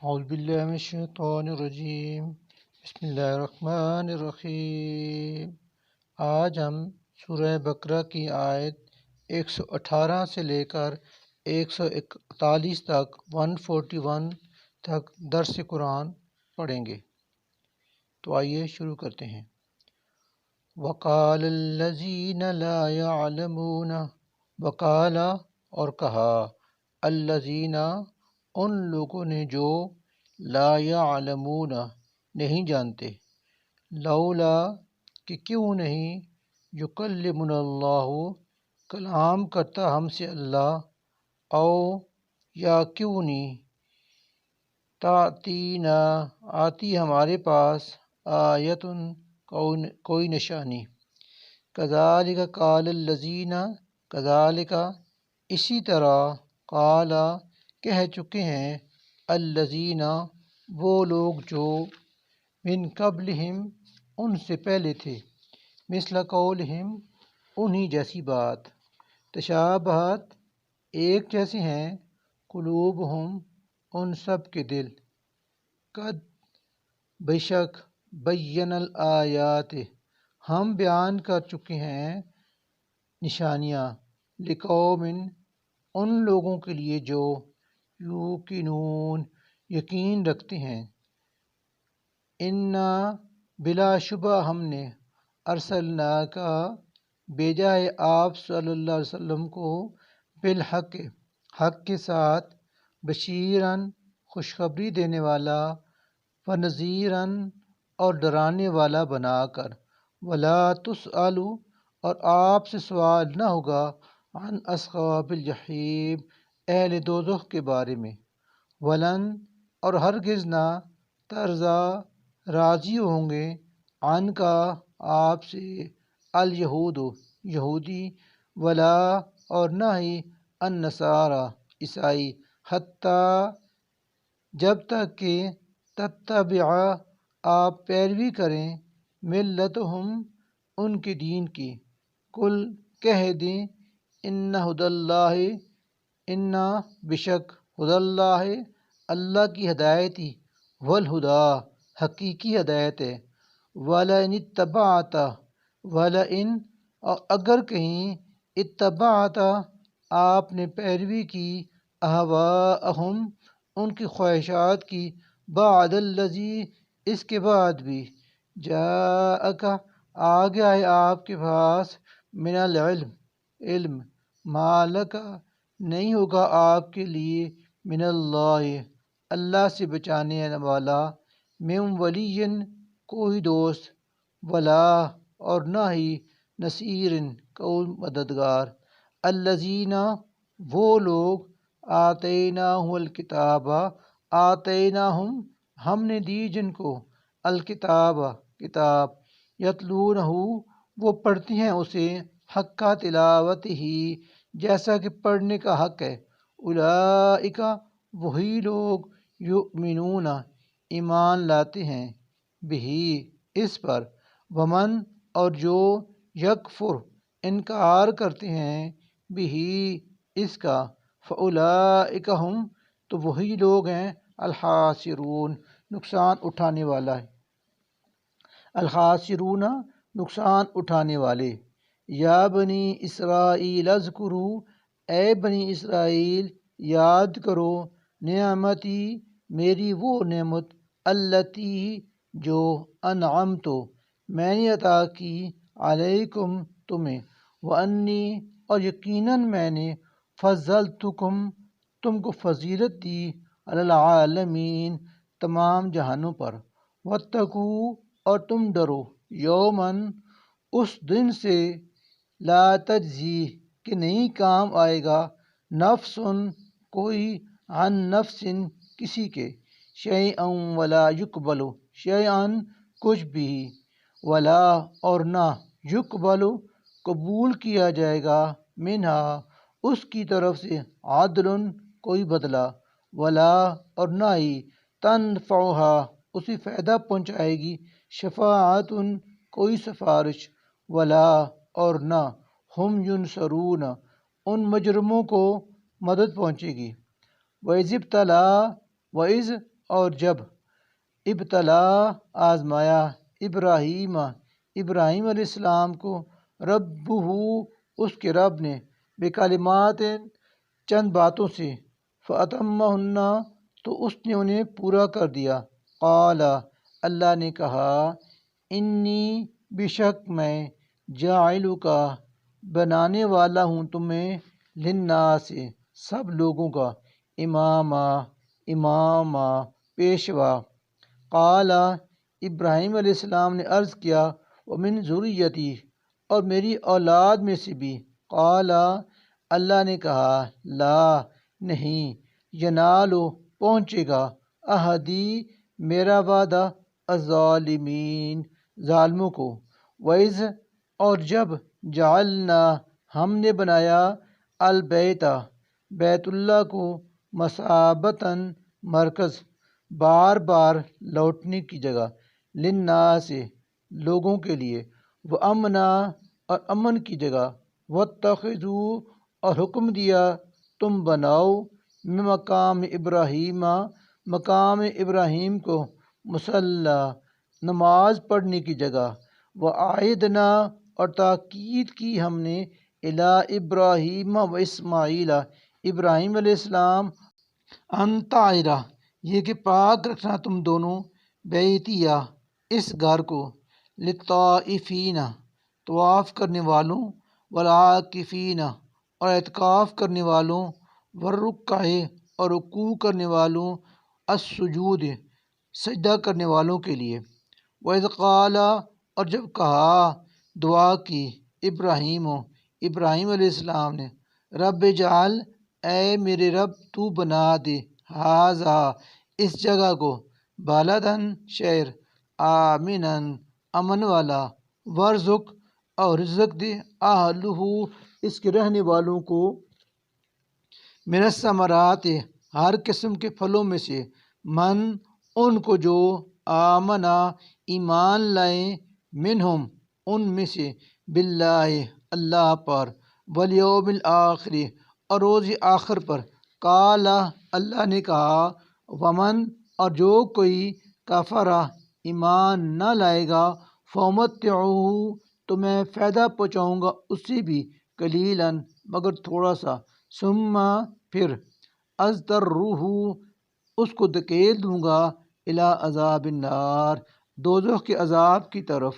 اعوذ باللہ من الشیطان الرجیم بسم اللہ الرحمن الرحیم۔ آج ہم سورہ بقرہ کی آیت 118 سے لے کر 141 تک 141 تک درس قرآن پڑھیں گے۔ تو آئیے شروع کرتے ہیں۔ وقال الذین لا يعلمون، وقالا اور کہا، الذین ان لوگوں نے جو لا يعلمون نہیں جانتے، لولا کہ کیوں نہیں، یکلمنا اللہ کلام کرتا ہم سے اللہ، او یا کیوں نہیں، تأتینا آتی ہمارے پاس، آیتن کوئی نشانی، کذالک قال الذین کذالک اسی طرح، قال کہہ چکے ہیں، الذین وہ لوگ جو من قبلہم ان سے پہلے تھے، مثل قولہم انہی جیسی بات، تشابہت ایک جیسے ہیں، قلوبہم ان سب کے دل، قد بے شک بین الآیات ہم بیان کر چکے ہیں نشانیاں، لقوم ان لوگوں کے لیے جو یوقنون یقین رکھتے ہیں، انا بلا شبہ ہم نے ارسلناک بھیجا ہے آپ صلی اللہ علیہ وسلم کو، بالحق حق کے ساتھ، بشیراً خوشخبری دینے والا، ونذیراً اور ڈرانے والا بنا کر، ولا تسأل اور آپ سے سوال نہ ہوگا، عن اصحاب الجحیم اہل دوزخ کے بارے میں، ولن اور ہرگز نہ، ترضا راضی ہوں گے، عن کا آپ سے، الیہود یہودی، ولا اور نہ ہی، النصارى عیسائی، حتیٰ جب تک کہ تتبع آپ پیروی کریں، ملتہم ان کے دین کی، قل کہہ دیں، ان ھدی اللہ انا بشک ھدی اللہ اللہ کی ہدایت ہی، والہدیٰ حقیقی ہدایت ہے، ولئن اتبعت ولئن اور اگر کہیں، اتبعت آپ نے پیروی کی، اہواءہم ان کی خواہشات کی، بعد الذی اس کے بعد بھی، جاءک آ گیا ہے آپ کے پاس، من العلم علم، ما لک نہیں ہوگا آپ کے لیے، من اللہ اللہ سے بچانے والا، من ولی کوئی دوست، ولا اور نہ ہی، نصیر کوئی مددگار، الذین وہ لوگ، آتیناہم الکتاب آتیناہم ہم نے دی جن کو، الکتاب کتاب، یتلونہ وہ پڑھتی ہیں اسے، حق تلاوت ہی جیسا کہ پڑھنے کا حق ہے، اولئک وہی لوگ، یؤمنون ایمان لاتے ہیں، بہی اس پر، ومن اور جو، یکفر انکار کرتے ہیں، بہی اس کا، فاولئک ہم تو وہی لوگ ہیں، الخاسرون نقصان اٹھانے والا ہے، الخاسرون نقصان اٹھانے والے، یا بنی اسرائیل اذکروا اے بنی اسرائیل یاد کرو، نعمتی میری وہ نعمت، التی جو، انعمت میں نے عطا کی، علیکم تمہیں، وانی اور یقیناً میں نے، فضلتکم تم کو فضیلت دی، علی العالمین تمام جہانوں پر، واتقوا اور تم ڈرو، یومن اس دن سے، لا تجزی کہ نہیں کام آئے گا، نفس کوئی، عن نفس کسی کے، شیئا ولا یقبل شیئا کچھ بھی، ولا اور نہ، یقبل قبول کیا جائے گا، منہا اس کی طرف سے، عدل کوئی بدلہ، ولا اور نہ ہی، تنفعہا اسے فائدہ پہنچائے گی، شفاعت کوئی سفارش، ولا اور نہ، ہم ینصرون ان مجرموں کو مدد پہنچے گی، وَإِذِ ابْتَلَىٰ وَإِذ اور جب ابتلا آزمایا ابراہیم علیہ السلام کو ربہ اس کے رب نے بکلمات چند باتوں سے فاتمہن تو اس نے انہیں پورا کر دیا قال اللہ نے کہا انی بشک میں جاعلک بنانے والا ہوں تمہیں للناس سب لوگوں کا اماما پیشوا قال ابراہیم علیہ السلام نے عرض کیا ومن ذریتی اور میری اولاد میں سے بھی قال اللہ نے کہا لا نہیں ینالو پہنچے گا احدی میرا وعدہ الظالمین ظالموں کو وَإِذْ اور جب جعلنا ہم نے بنایا البیتا بیت اللہ کو مثابتاً مرکز بار بار لوٹنے کی جگہ للناس لوگوں کے لیے وامنا اور امن کی جگہ واتخذوا اور حکم دیا تم بناؤ من مقام ابراہیم کو مصلی نماز پڑھنے کی جگہ وعیدنا اور تاکید کی ہم نے الی ابراہیم و اسماعیل ابراہیم علیہ السلام ان طاہرہ یہ کہ پاک رکھنا تم دونوں بیتیا اس گھر کو للطائفین طواف کرنے والوں والعاکفین اور اعتکاف کرنے والوں والرکع اور رکوع کرنے والوں السجود سجدہ کرنے والوں کے لیے وَإِذْ قَالَ اور جب کہا دعا کی ابراہیم علیہ السلام نے رب اجعل اے میرے رب تو بنا دے ھذا اس جگہ کو بلدن شہر آمنن امن والا ورزق اور رزق دے اہلہ اس کے رہنے والوں کو من الثمرات ہر قسم کے پھلوں میں سے من ان کو جو آمنا ایمان لائیں منہم ان میں سے باللہ اللہ پر والیوم الآخر اور روز آخر پر قال اللہ نے کہا ومن اور جو کوئی کفرہ ایمان نہ لائے گا فامتعوہ تو میں فائدہ پہنچاؤں گا اسے بھی قلیلاً مگر تھوڑا سا ثم پھر اضطرہ اس کو دھکیل دوں گا الی عذاب النار دوزخ کے عذاب کی طرف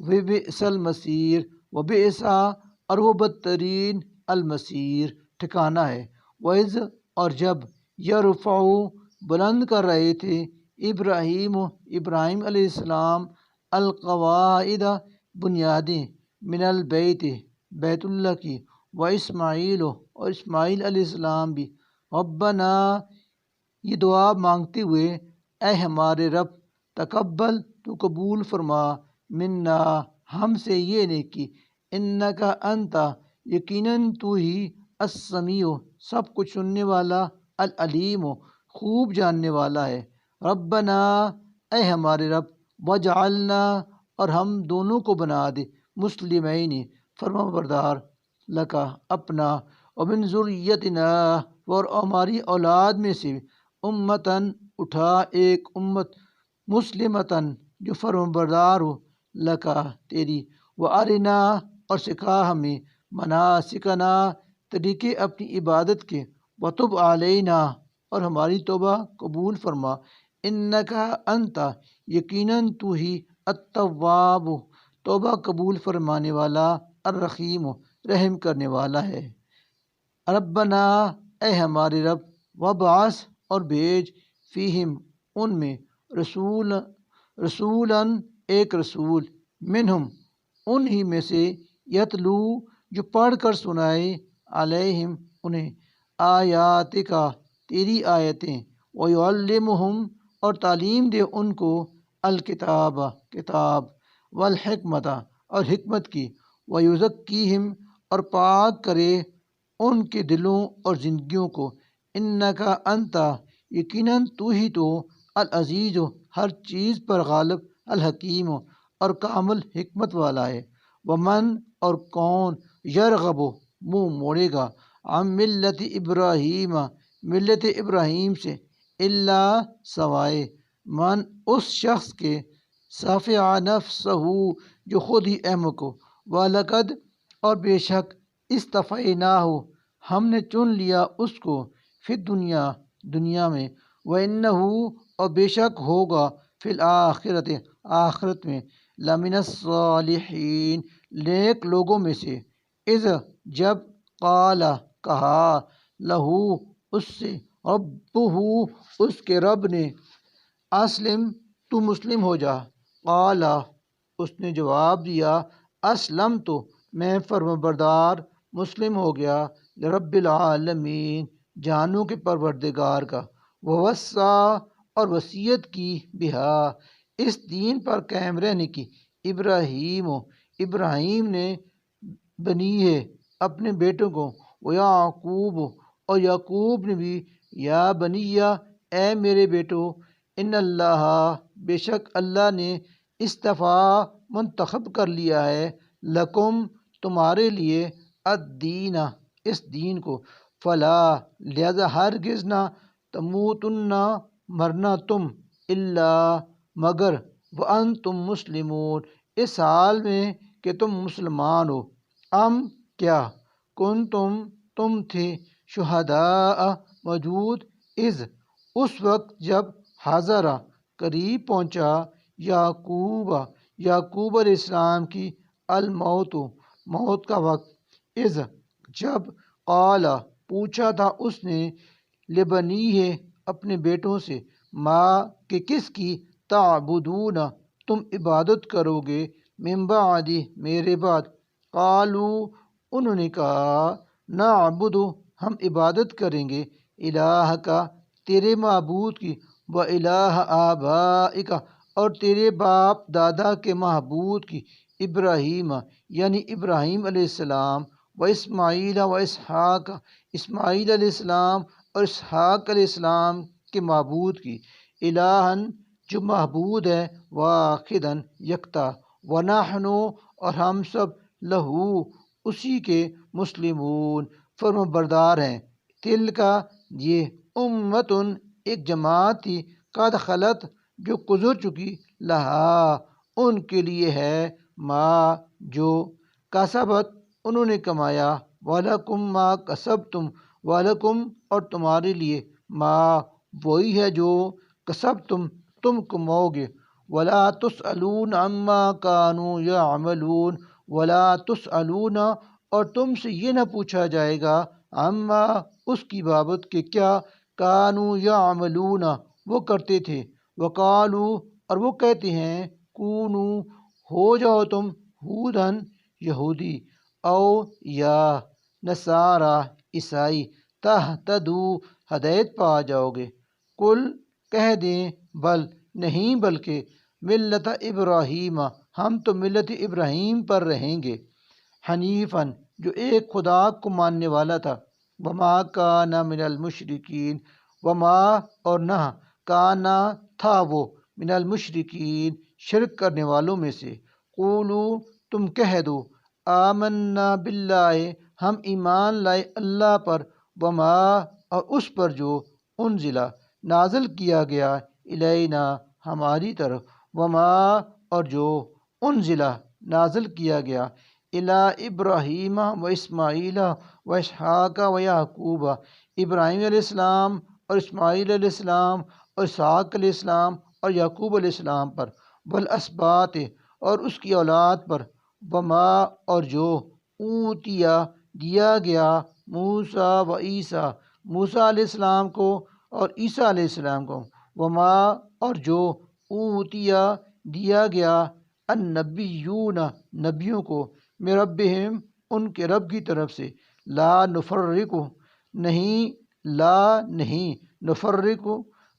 وبئس المصیر وبئس اور وہ بدترین المصیر ٹھکانہ ہے وَإِذْ اور جب یرفع بلند کر رہے تھے ابراہیم علیہ السلام القواعد بنیادیں من البیت بیت اللہ کی واسماعیل اور اسماعیل علیہ السلام بھی ربنا یہ دعا مانگتے ہوئے اے ہمارے رب تقبل تو قبول فرما منا ہم سے یہ نیکی انکا انت یقیناً تو ہی السمیع سب کچھ سننے والا العلیم خوب جاننے والا ہے ربنا اے ہمارے رب وجعلنا اور ہم دونوں کو بنا دے مسلمین فرما بردار لکا اپنا ومن ذریتنا اور ہماری اولاد میں سے امتاً اٹھا ایک امت مسلمتاً جو فرما بردار ہو لکا تیری وارنا اور سکھا ہمیں مناسکنا طریقے اپنی عبادت کے وتب علینا اور ہماری توبہ قبول فرما انکا انت یقیناً تو ہی التواب توبہ قبول فرمانے والا الرحیم رحم کرنے والا ہے ربنا اے ہمارے رب وبعث اور بھیج فیہم ان میں رسولاً ایک رسول منہم ان ہی میں سے یتلو جو پڑھ کر سنائے علیہم انہیں آیاتکا تیری آیتیں ویعلمہم اور تعلیم دے ان کو الکتاب کتاب والحکمت اور حکمت کی ویزکیہم اور پاک کرے ان کے دلوں اور زندگیوں کو انکا انت یقیناً تو ہی تو العزیز ہر چیز پر غالب الحکیم اور کامل حکمت والا ہے ومن اور کون یرغب منہ موڑے گا عن ملت ابراہیم ملت ابراہیم سے اللہ سوائے من اس شخص کے صافع نفسہ جو خود ہی احمق ہو، وَلَقَدْ اور بے شک اصطفیناہ ہم نے چن لیا اس کو، فی دنیا دنیا میں، وَإِنَّهُ اور بے شک ہوگا فی الآخرت آخرت میں، لمن الصالحین نیک لوگوں میں سے، اذ جب قال کہا لہو اس سے ربہ اس کے رب نے اسلم تو مسلم ہو جا، قال اس نے جواب دیا اسلم تو میں فرمانبردار مسلم ہو گیا، رب العالمین جہانوں کے پروردگار کا، ووصا اور وصیت کی بہا اس دین پر قائم رہنے کی، ابراہیم نے بنی ہے اپنے بیٹوں کو، ویعقوب اور یعقوب نے بھی، یا بنیا اے میرے بیٹو، ان اللہ بے شک اللہ نے اصطفیٰ منتخب کر لیا ہے، لکم تمہارے لیے، الدین اس دین کو، فلا لہذا ہرگز نہ، تموتن مرنا تم، الا مگر، وانتم مسلمون اس حال میں کہ تم مسلمان ہو، کیا تم تھے، شہداء موجود، اذ اس وقت جب، حضرہ قریب پہنچا، یعقوب علیہ السلام کی، الموت موت کا وقت، اذ جب، قال پوچھا تھا اس نے، لبنیہ اپنے بیٹوں سے، ماں کہ کس کی، تعبدون تم عبادت کرو گے، من بعدی میرے بعد، قالو انہوں نے کہا، نعبد ہم عبادت کریں گے، الہ کا تیرے معبود کی، و الہ آبائک اور تیرے باپ دادا کے معبود کی، ابراہیم یعنی ابراہیم علیہ السلام، و اسماعیل و اسحاق اسماعیل علیہ السلام اور اسحاق علیہ السلام کے معبود کی، الہن جو معبود ہے، واحدن یکتا، ونحن اور ہم سب، لہو اسی کے، مسلمون فرمانبردار ہیں، تل کا یہ، امتن ایک جماعت تھی، قد خلت جو گزر چکی، لہا ان کے لیے ہے، ما جو، کسبت انہوں نے کمایا، وَلَكُمْ ما کسبتم وَلَكُمْ اور تمہارے لیے، ما وہی ہے جو، کسبتم تم کماؤ گے، وَلَا تُسْأَلُونَ عَمَّا كَانُوا يَعْمَلُونَ وَلَا تُسْأَلُونَ اور تم سے یہ نہ پوچھا جائے گا، عما اس کی بابت کہ کیا، کانوا یعملون وہ کرتے تھے، وقالو اور وہ کہتے ہیں، کونو ہو جاؤ تم، ہودن یہودی، او یا نصارا عیسائی، تہتدو ہدایت پا جاؤ گے، کل کہہ دیں، بل نہیں بلکہ، ملت ابراہیم ہم تو ملت ابراہیم پر رہیں گے، حنیفاً جو ایک خدا کو ماننے والا تھا، وما کان من المشرکین وما اور نہ، کانا تھا وہ، من المشرکین شرک کرنے والوں میں سے، قولو تم کہہ دو، آمنا باللہ ہم ایمان لائے اللہ پر، وما اور اس پر جو، انزلہ نازل کیا گیا، الینا ہماری طرف، وما اور جو، انزلہ نازل کیا گیا، الی ابراہیم و اسماعیل و اسحاق و یعقوب ابراہیم علیہ السلام اور اسماعیل علیہ السلام اور اسحاق علیہ السلام اور یعقوب علیہ السلام پر، والاسباط اور اس کی اولاد پر، وما اور جو، اوتیا دیا گیا، موسیٰ و عیسیٰ موسیٰ علیہ السلام کو اور عیسیٰ علیہ السلام کو، وما اور جو، اوتیا دیا گیا، النبیون نبیوں کو، من ربہم ان کے رب کی طرف سے، لا نفرق نہیں نفرق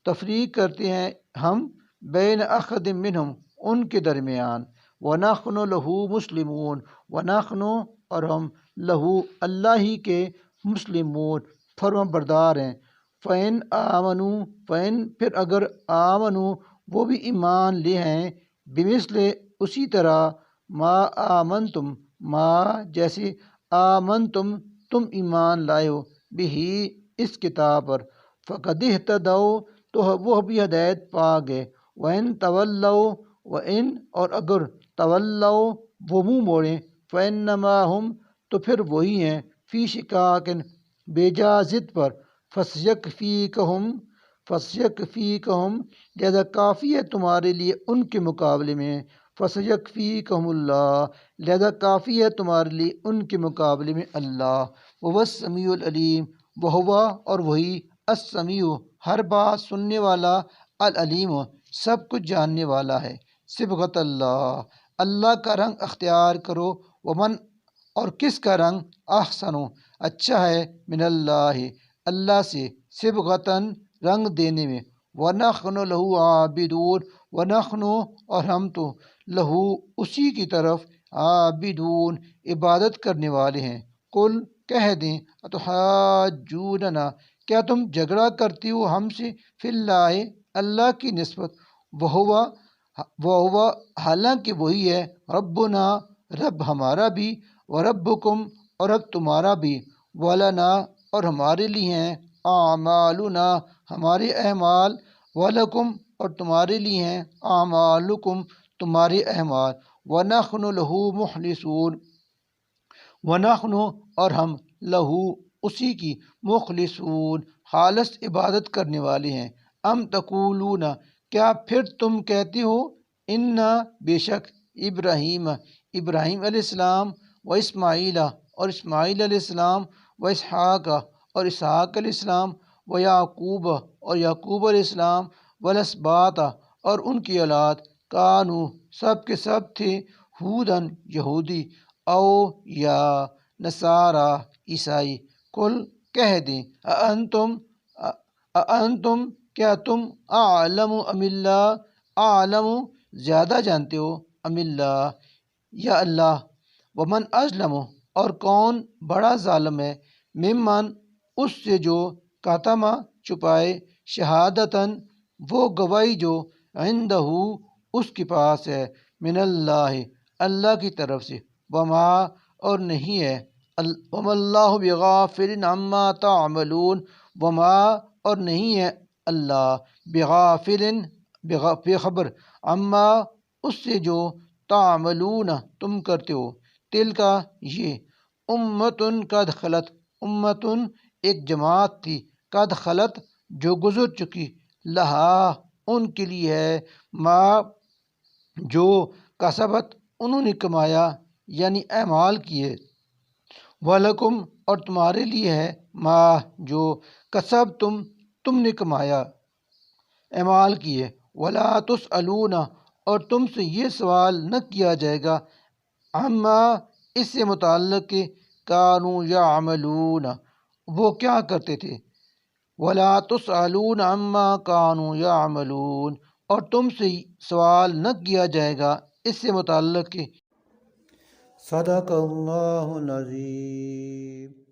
تفریق کرتے ہیں ہم، بین احد منہم ان کے درمیان، ونحن لہ مسلمون ونحن اور ہم، لہو اللہ ہی کے، مسلمون فرمان بردار ہیں، فَإِنْ آمنوا فَإِنْ پھر اگر آمنوا وہ بھی ایمان لے ہیں، بمثل اسی طرح، ما آمنتم ما جیسے، آمنتم تم ایمان لائے ہو، بہی اس کتاب پر، فقد اہتدوا تو وہ بھی ہدایت پا گئے۔ وَإِن تَوَلَّوْا وَإِن اور اگر تولوا وہ منہ موڑیں فَإِنَّمَا هُمْ تو پھر وہی ہیں فی شقاق بیجا ضد پر فَسَيَكْفِيكَهُمْ لہذا کافی ہے تمہارے لیے ان کے مقابلے میں فَسَيَكْفِيكَهُمُ اللَّهُ لہذا کافی ہے تمہارے لیے ان کے مقابلے میں اللہ۔ وَهُوَ السَّمِيعُ الْعَلِيمُ وَهُوَ اور وہی السمیع ہر بات سننے والا العلیم سب کچھ جاننے والا ہے۔ صبغۃ اللہ اللہ کا رنگ اختیار کرو ومن اور کس کا رنگ احسن اچھا ہے من اللہ اللہ سے صبغتاً رنگ دینے میں وَنَحْنُ لَهُ عَابِدُونَ وَنَحْنُ اور ہم تو لہو اسی کی طرف عابدون عبادت کرنے والے ہیں۔ قل کہہ دیں اتحاجوننا کیا تم جھگڑا کرتی ہو ہم سے فی اللہ اللہ کی نسبت وہو حالانکہ وہی ہے ربنا رب ہمارا بھی وربکم اور رب تمہارا بھی ولنا اور ہمارے لیے ہیں اعمالنا ہمارے اعمال ولکم اور تمہارے لیے ہیں اعمالکم تمہارے اعمال ونحن لہو مخلصون ونحن اور ہم لہو اسی کی مخلصون خالص عبادت کرنے والے ہیں۔ ام تقولون کیا پھر تم کہتے ہو انا بے شک ابراہیم علیہ السلام و اسماعیل اور اسماعیل علیہ السلام و اسحاق اور اسحاق علیہ السلام و یعقوب اور یعقوب علیہ السلام والاسباط اور ان کی اولاد کانو سب کے سب تھے ہودن یہودی او یا نصارا عیسائی۔ قل کہہ دیں اانتم کیا تم اعلم ام اللہ اعلم زیادہ جانتے ہو ام اللہ یا اللہ ومن ازلم اور کون بڑا ظالم ہے ممن اس سے جو کاتما چھپائے شہادتاً وہ گواہی جو عندہ اس کے پاس ہے من اللہ اللہ کی طرف سے وما اور نہیں ہے وما اللہ بغافل عما تعملون وما اور نہیں ہے اللہ بغافل بے خبر عما اس سے جو تعملون تم کرتے ہو تل کا یہ امتن قد خلت امتن ایک جماعت تھی قد خلت جو گزر چکی لہا ان کے لیے ہے ما جو کسبت انہوں نے کمایا یعنی اعمال کیے وَلَكُمْ اور تمہارے لیے ہے ما جو کسب تم نے کمایا اعمال کیے وَلَا تُسْأَلُونَ اور تم سے یہ سوال نہ کیا جائے گا عما اس سے متعلق کہ کانوا یعملون وہ کیا کرتے تھے وَلَا تُسْأَلُونَ عما کانوا یعملون اور تم سے سوال نہ کیا جائے گا اس سے متعلق کہ صدق اللہ العظیم۔